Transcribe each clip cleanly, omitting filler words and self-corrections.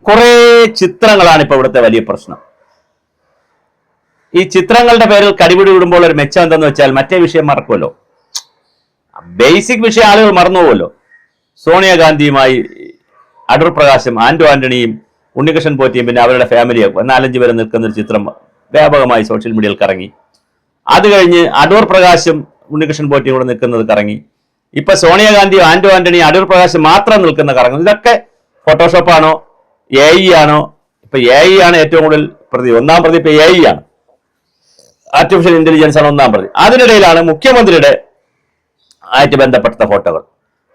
കുറെ ചിത്രങ്ങളാണ് ഇപ്പൊ ഇവിടുത്തെ വലിയ പ്രശ്നം. ഈ ചിത്രങ്ങളുടെ പേരിൽ കടിപിടി വിടുമ്പോൾ ഒരു മെച്ചം എന്തെന്ന് വെച്ചാൽ മറ്റേ വിഷയം മറക്കുമല്ലോ, ബേസിക് വിഷയം ആളുകൾ മറന്നുപോകുമല്ലോ. സോണിയാഗാന്ധിയുമായി അടൂർ പ്രകാശും ആന്റോ ആന്റണിയും ഉണ്ണികൃഷ്ണൻ പോറ്റിയും പിന്നെ അവരുടെ ഫാമിലിയും 4-5 പേരെ നിൽക്കുന്ന ഒരു ചിത്രം വ്യാപകമായി സോഷ്യൽ മീഡിയയിൽ കറങ്ങി. അത് കഴിഞ്ഞ് അടൂർ പ്രകാശും ഉണ്ണികൃഷ്ണൻ പോറ്റിയും കൂടെ നിൽക്കുന്നത് കറങ്ങി. ഇപ്പൊ സോണിയാഗാന്ധിയും ആന്റോ ആന്റണിയും അടൂർ പ്രകാശും മാത്രം നിൽക്കുന്ന കറങ്ങുന്നു. ഇതൊക്കെ ഫോട്ടോഷോപ്പാണോ AI ആണോ? ഇപ്പൊ AI ആണ് ഏറ്റവും കൂടുതൽ പ്രതി. 1-ാം പ്രതി ഇപ്പൊ AI ആണ്, ആർട്ടിഫിഷ്യൽ ഇന്റലിജൻസ് ആണ് 1-ാം പ്രതി. അതിനിടയിലാണ് മുഖ്യമന്ത്രിയുടെ ആയിട്ട് ബന്ധപ്പെട്ട ഫോട്ടോകൾ.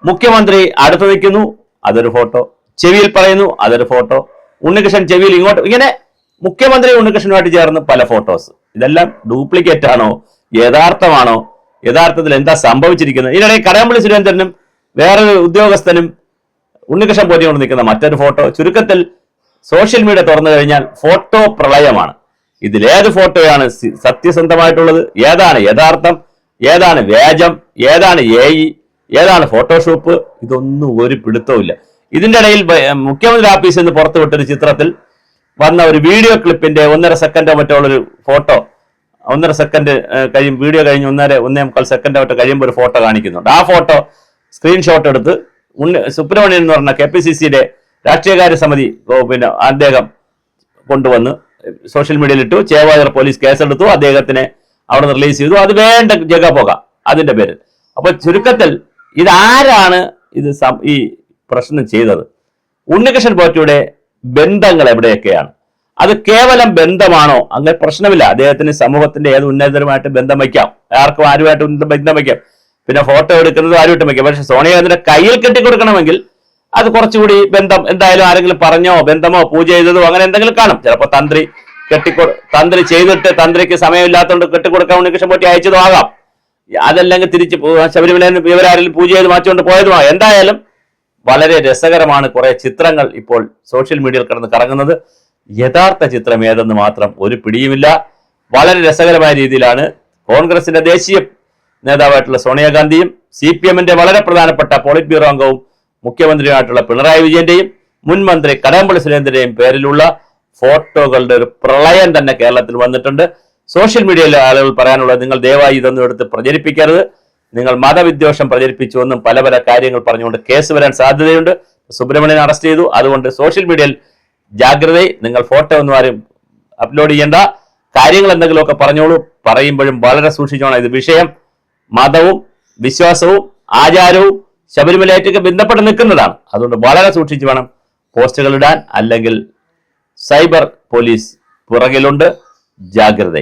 മുഖ്യമന്ത്രി അടുത്ത് നിൽക്കുന്നു, അതൊരു ഫോട്ടോ. ചെവിയിൽ പറയുന്നു, അതൊരു ഫോട്ടോ. ഉണ്ണികൃഷ്ണൻ ചെവിയിൽ ഇങ്ങോട്ട്, ഇങ്ങനെ മുഖ്യമന്ത്രി ഉണ്ണികൃഷ്ണനുമായിട്ട് ചേർന്ന് പല ഫോട്ടോസ്. ഇതെല്ലാം ഡ്യൂപ്ലിക്കേറ്റ് ആണോ, യഥാർത്ഥമാണോ, യഥാർത്ഥത്തിൽ എന്താ സംഭവിച്ചിരിക്കുന്നത്? ഇതിനിടയിൽ കടകംപള്ളി സുരേന്ദ്രനും വേറൊരു ഉദ്യോഗസ്ഥനും ഉണ്ണികൃഷ്ണൻ പോറ്റി കൊണ്ട് നിൽക്കുന്ന മറ്റൊരു ഫോട്ടോ. ചുരുക്കത്തിൽ സോഷ്യൽ മീഡിയ തുറന്നു കഴിഞ്ഞാൽ ഫോട്ടോ പ്രളയമാണ്. ഇതിലേത് ഫോട്ടോയാണ് സത്യസന്ധമായിട്ടുള്ളത്, ഏതാണ് യഥാർത്ഥം, ഏതാണ് വ്യാജം, ഏതാണ് AI, ഏതാണ് ഫോട്ടോഷോപ്പ്, ഇതൊന്നും ഒരു പിടുത്തവുമില്ല. ഇതിന്റെ ഇടയിൽ മുഖ്യമന്ത്രി ഓഫീസിൽ നിന്ന് പുറത്തുവിട്ടൊരു ചിത്രത്തിൽ വന്ന ഒരു വീഡിയോ ക്ലിപ്പിന്റെ 1.5 സെക്കൻഡോ മറ്റോ ഉള്ളൊരു ഫോട്ടോ, 1.5 സെക്കൻഡ് കഴിയും, വീഡിയോ കഴിഞ്ഞ് 1.5 സെക്കൻഡോ മറ്റോ കഴിയുമ്പോൾ ഒരു ഫോട്ടോ കാണിക്കുന്നുണ്ട്. ആ ഫോട്ടോ സ്ക്രീൻഷോട്ട് എടുത്ത് സുബ്രഹ്മണ്യൻ എന്ന് പറഞ്ഞ KPCCയുടെ രാഷ്ട്രീയകാര്യ സമിതി പിന്നെ അദ്ദേഹം കൊണ്ടുവന്ന് സോഷ്യൽ മീഡിയയിൽ ഇട്ടു. ചേവായൂർ പോലീസ് കേസെടുത്തു, അദ്ദേഹത്തിനെ അവിടെ റിലീസ് ചെയ്തു. അത് വേണ്ട ജഗ പോകാം അതിന്റെ പേരിൽ. അപ്പൊ ചുരുക്കത്തിൽ ഇതാരാണ് ഈ പ്രശ്നം ചെയ്തത്? ഉണ്ണികൃഷ്ണൻ പോറ്റിയുടെ ബന്ധങ്ങൾ എവിടെയൊക്കെയാണ്? അത് കേവലം ബന്ധമാണോ? അങ്ങനെ പ്രശ്നമില്ല. അദ്ദേഹത്തിന് സമൂഹത്തിന്റെ ഏത് ഉന്നതരുമായിട്ട് ബന്ധം വയ്ക്കാം, ആർക്കും ആരുമായിട്ട് ബന്ധം വയ്ക്കാം. പിന്നെ ഫോട്ടോ എടുക്കുന്നത് ആരുമായിട്ട് വയ്ക്കാം. പക്ഷെ സോണിയാഗാന്ധിയുടെ കയ്യിൽ കെട്ടിക്കൊടുക്കണമെങ്കിൽ അത് കുറച്ചുകൂടി ബന്ധം, എന്തായാലും ആരെങ്കിലും പറഞ്ഞോ ബന്ധമോ പൂജ ചെയ്തതോ അങ്ങനെ എന്തെങ്കിലും കാണും. ചിലപ്പോൾ തന്ത്രി ചെയ്തിട്ട് തന്ത്രിക്ക് സമയമില്ലാത്തതുകൊണ്ട് കെട്ടിക്കൊടുക്കാൻ ഉണ്ണികൃഷ്ണൻ പോറ്റി അയച്ചതും ആകാം. അതല്ലെങ്കിൽ തിരിച്ച് ശബരിമല ഇവരാരെങ്കിലും പൂജ ചെയ്ത് മാറ്റിക്കൊണ്ട് പോയതുമാകാം. എന്തായാലും വളരെ രസകരമാണ് കുറെ ചിത്രങ്ങൾ ഇപ്പോൾ സോഷ്യൽ മീഡിയയിൽ കിടന്ന് കറങ്ങുന്നത്. യഥാർത്ഥ ചിത്രം ഏതെന്ന് മാത്രം ഒരു പിടിയുമില്ല. വളരെ രസകരമായ രീതിയിലാണ് കോൺഗ്രസിന്റെ ദേശീയ നേതാവായിട്ടുള്ള സോണിയാഗാന്ധിയും CPMന്റെ വളരെ പ്രധാനപ്പെട്ട പോളിറ്റ് ബ്യൂറോ അംഗവും മുഖ്യമന്ത്രിയുമായിട്ടുള്ള പിണറായി വിജയന്റെയും മുൻ മന്ത്രി കടകംപള്ളി സുരേന്ദ്രന്റെയും പേരിലുള്ള ഫോട്ടോകളുടെ ഒരു പ്രളയം തന്നെ കേരളത്തിൽ വന്നിട്ടുണ്ട്. സോഷ്യൽ മീഡിയയിലെ ആളുകൾ പറയാനുള്ളത്, നിങ്ങൾ ദയവായി ഇതൊന്നും എടുത്ത് പ്രചരിപ്പിക്കരുത്. നിങ്ങൾ മതവിദ്വേഷം പ്രചരിപ്പിച്ചുവെന്നും പല പല കാര്യങ്ങൾ പറഞ്ഞുകൊണ്ട് കേസ് വരാൻ സാധ്യതയുണ്ട്. സുബ്രഹ്മണ്യനെ അറസ്റ്റ് ചെയ്തു. അതുകൊണ്ട് സോഷ്യൽ മീഡിയയിൽ ജാഗ്രത. നിങ്ങൾ ഫോട്ടോ ഒന്നും ആരും അപ്ലോഡ് ചെയ്യേണ്ട. കാര്യങ്ങൾ എന്തെങ്കിലുമൊക്കെ പറഞ്ഞോളൂ. പറയുമ്പോഴും വളരെ സൂക്ഷിച്ചോണം. ഇത് വിഷയം മതവും വിശ്വാസവും ആചാരവും ശബരിമലയായിട്ടൊക്കെ ബന്ധപ്പെട്ട് നിൽക്കുന്നതാണ്. അതുകൊണ്ട് വളരെ സൂക്ഷിച്ചു വേണം പോസ്റ്റുകൾ ഇടാൻ. അല്ലെങ്കിൽ സൈബർ പോലീസ് പുറകിലുണ്ട്. ജാഗ്രത.